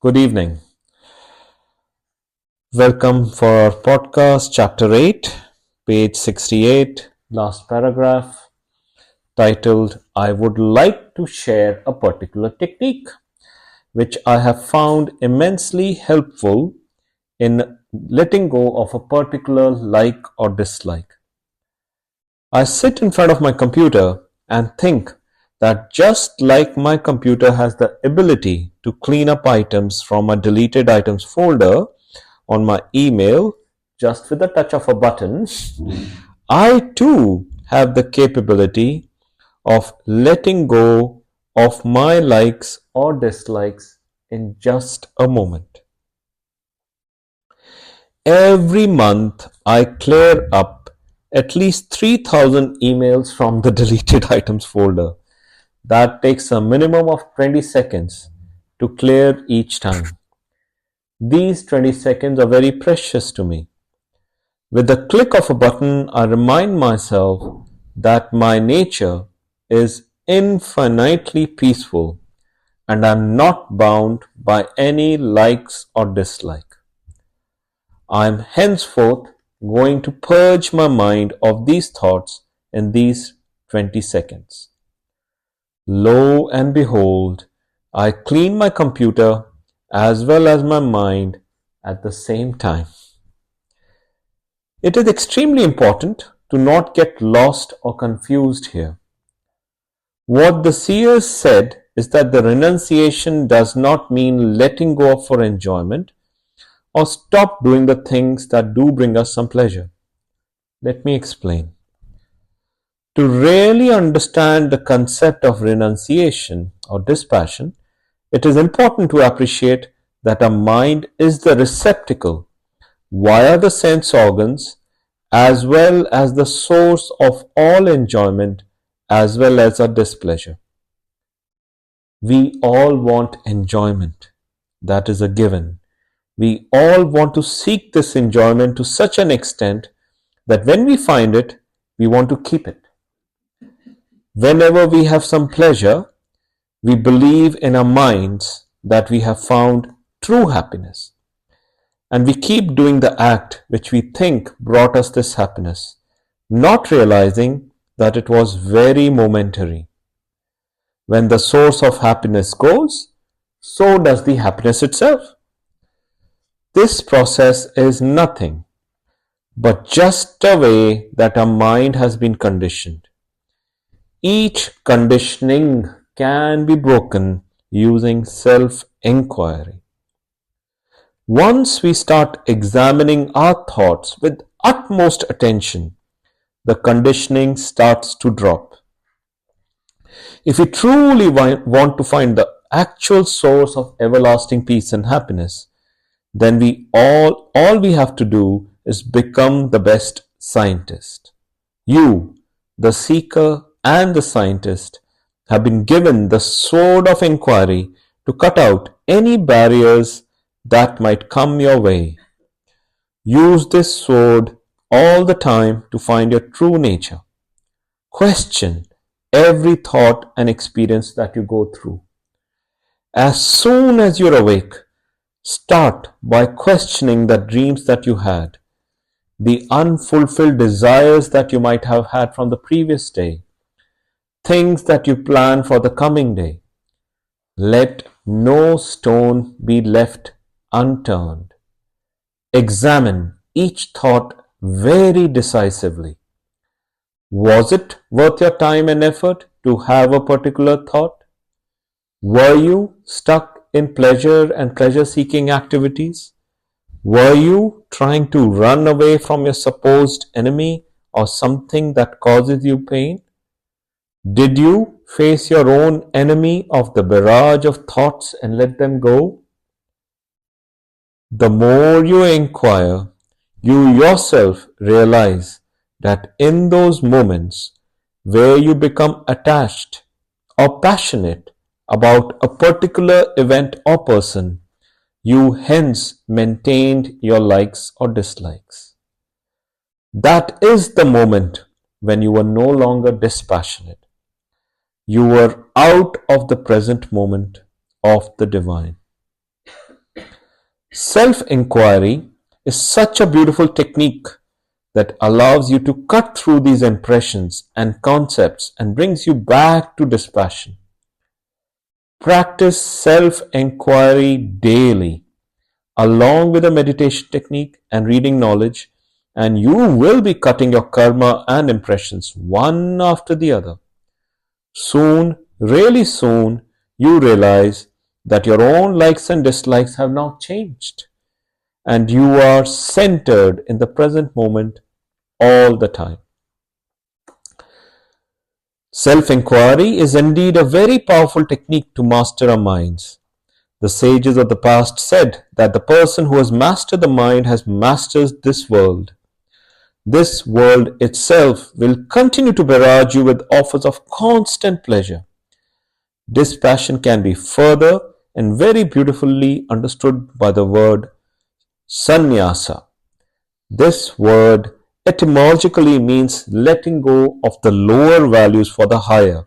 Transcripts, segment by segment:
Good evening. Welcome for our podcast, Chapter 8, page 68, last paragraph, titled I would like to share a particular technique which I have found immensely helpful in letting go of a particular like or dislike. I sit in front of my computer and think that just like my computer has the ability to clean up items from a deleted items folder on my email just with the touch of a button, I too have the capability of letting go of my likes or dislikes in just a moment. Every month, I clear up at least 3,000 emails from the deleted items folder. That takes a minimum of 20 seconds to clear each time. These 20 seconds are very precious to me. With the click of a button, I remind myself that my nature is infinitely peaceful and I'm not bound by any likes or dislike. I'm henceforth going to purge my mind of these thoughts in these 20 seconds. Lo and behold, I clean my computer as well as my mind at the same time. It is extremely important to not get lost or confused here. What the seers said is that the renunciation does not mean letting go for enjoyment or stop doing the things that do bring us some pleasure. Let me explain. To really understand the concept of renunciation or dispassion, it is important to appreciate that our mind is the receptacle via the sense organs as well as the source of all enjoyment as well as our displeasure. We all want enjoyment. That is a given. We all want to seek this enjoyment to such an extent that when we find it, we want to keep it. Whenever we have some pleasure, we believe in our minds that we have found true happiness. And we keep doing the act which we think brought us this happiness, not realizing that it was very momentary. When the source of happiness goes, so does the happiness itself. This process is nothing but just a way that our mind has been conditioned. Each conditioning can be broken using self-inquiry. Once we start examining our thoughts with utmost attention, the conditioning starts to drop. If we truly want to find the actual source of everlasting peace and happiness, then all we have to do is become the best scientist. You, the seeker and the scientist, have been given the sword of inquiry to cut out any barriers that might come your way. Use this sword all the time to find your true nature. Question every thought and experience that you go through. As soon as you're awake, start by questioning the dreams that you had, the unfulfilled desires that you might have had from the previous day, things that you plan for the coming day. Let no stone be left unturned. Examine each thought very decisively. Was it worth your time and effort to have a particular thought? Were you stuck in pleasure and pleasure-seeking activities? Were you trying to run away from your supposed enemy or something that causes you pain? Did you face your own enemy of the barrage of thoughts and let them go? The more you inquire, you yourself realize that in those moments where you become attached or passionate about a particular event or person, you hence maintained your likes or dislikes. That is the moment when you were no longer dispassionate. You were out of the present moment of the divine. Self-inquiry is such a beautiful technique that allows you to cut through these impressions and concepts and brings you back to dispassion. Practice self-inquiry daily along with a meditation technique and reading knowledge, and you will be cutting your karma and impressions one after the other. Soon, really soon, you realize that your own likes and dislikes have now changed, and you are centered in the present moment all the time. Self-inquiry is indeed a very powerful technique to master our minds. The sages of the past said that the person who has mastered the mind has mastered this world. This world itself will continue to barrage you with offers of constant pleasure. Dispassion can be further and very beautifully understood by the word sannyasa. This word etymologically means letting go of the lower values for the higher,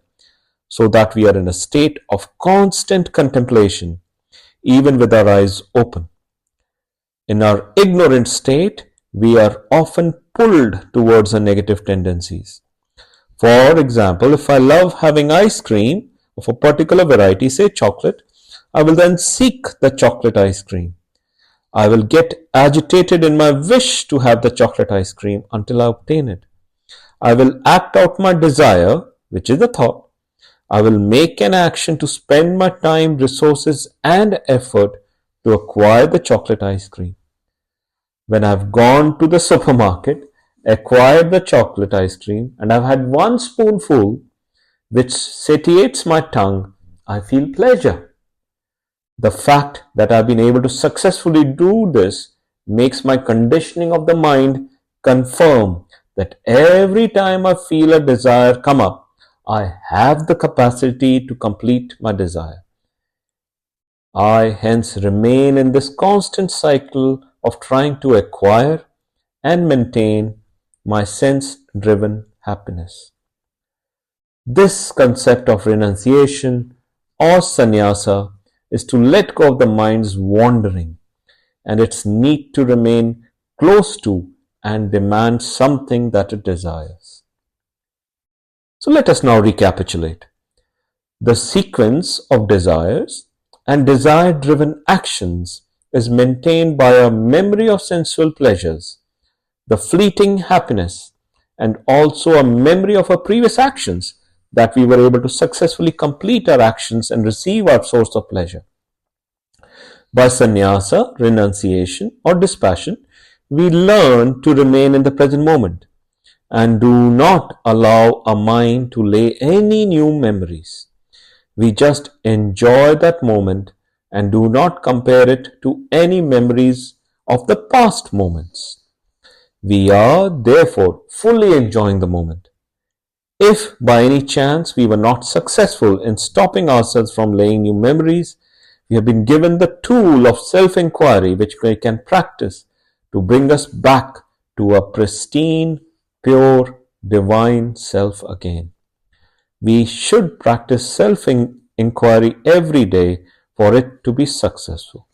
so that we are in a state of constant contemplation, even with our eyes open. In our ignorant state, we are often pulled towards our negative tendencies. For example, if I love having ice cream of a particular variety, say chocolate, I will then seek the chocolate ice cream. I will get agitated in my wish to have the chocolate ice cream until I obtain it. I will act out my desire, which is the thought. I will make an action to spend my time, resources, and effort to acquire the chocolate ice cream. When I've gone to the supermarket, acquired the chocolate ice cream, and I've had one spoonful, which satiates my tongue, I feel pleasure. The fact that I've been able to successfully do this makes my conditioning of the mind confirm that every time I feel a desire come up, I have the capacity to complete my desire. I hence remain in this constant cycle of trying to acquire and maintain my sense-driven happiness. This concept of renunciation or sannyasa is to let go of the mind's wandering and its need to remain close to and demand something that it desires. So let us now recapitulate. The sequence of desires and desire-driven actions is maintained by a memory of sensual pleasures, the fleeting happiness, and also a memory of our previous actions, that we were able to successfully complete our actions and receive our source of pleasure. By sannyasa, renunciation, or dispassion, we learn to remain in the present moment and do not allow our mind to lay any new memories. We just enjoy that moment and do not compare it to any memories of the past moments. We are therefore fully enjoying the moment. If by any chance we were not successful in stopping ourselves from laying new memories, we have been given the tool of self-inquiry which we can practice to bring us back to a pristine, pure, divine self again. We should practice self-inquiry every day for it to be successful.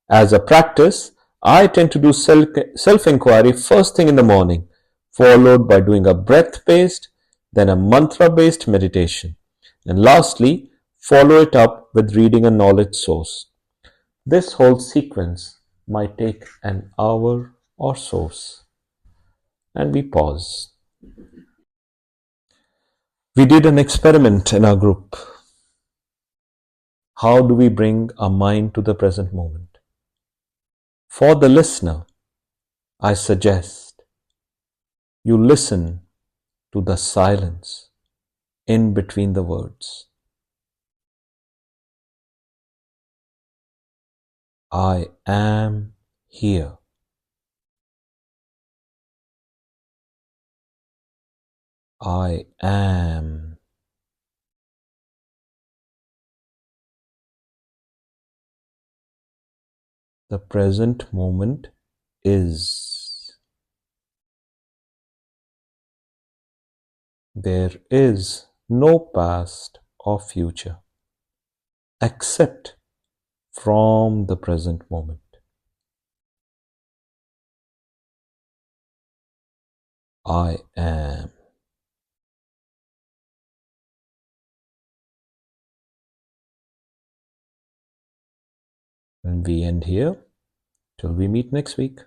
As a practice, I tend to do self-inquiry first thing in the morning, followed by doing a breath-based, then a mantra-based meditation, and lastly, follow it up with reading a knowledge source. This whole sequence might take an hour or so. And we pause. We did an experiment in our group. How do we bring our mind to the present moment? For the listener, I suggest you listen to the silence in between the words. I am here. I am. The present moment is. There is no past or future except from the present moment. I am. And we end here till we meet next week.